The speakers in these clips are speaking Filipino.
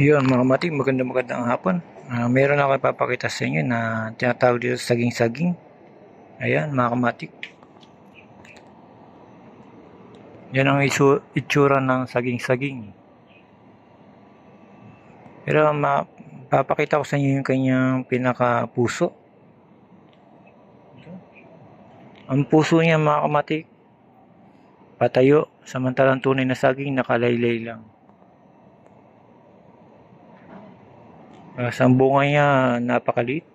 Yun mga matig, magandang hapon. Meron ako ipapakita sa inyo na tinatawag dito saging-saging. Ayan mga kamatik. Yan ang itsura ng saging-saging. Pero mapapakita ko sa inyo yung kanyang pinaka-puso. Ang puso niya mga kamatik, patayo. Samantalang tunay na saging nakalaylay lang. Sa bunga niya napakaliit.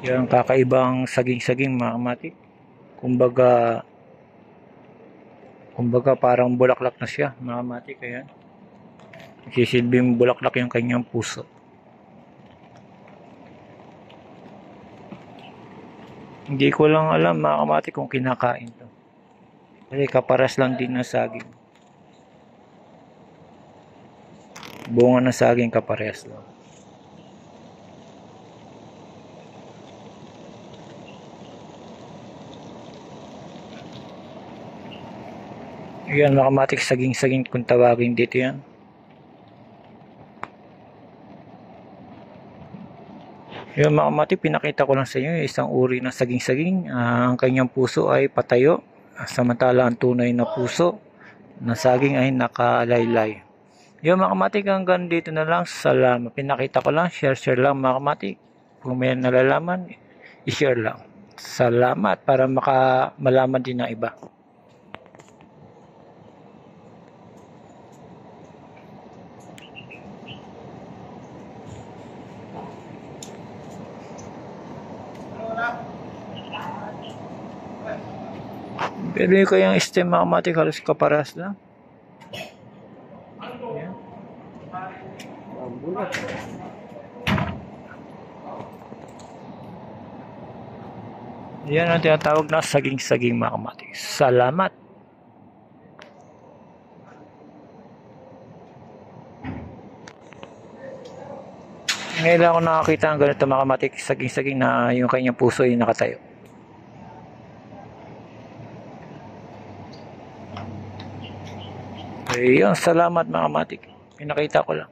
Yan kakaibang saging-saging mga kamatik. Kumbaga parang bulaklak na siya mga kamatik. Ayan. Sisilbing bulaklak yung kanyang puso. Hindi ko lang alam mga kamatik kung kinakain to. Kasi kaparas lang din ng saging. Bunga ng saging kapares lang. Yan mga kamatik, saging-saging kung tawagin dito yan. Yan mga kamatik, pinakita ko lang sa inyo isang uri ng saging-saging. Ang kanyang puso ay patayo. Samantala ang tunay na puso na saging ay nakalaylay. Yan mga kamatik, hanggang dito na lang. Salamat. Pinakita ko lang, share lang mga kamatik. Kung may nalalaman, i-share lang. Salamat para malaman din ng iba. Pero yung kayang stem mga kamatik halos kaparas lang. Yan ang tinatawag na saging-saging mga kamatik. Salamat! Ngayon lang ako nakakita ng ganito mga kamatik, saging-saging na yung kanyang puso ay nakatayo. Ayun, salamat mga kamatik. Pinakita ko lang.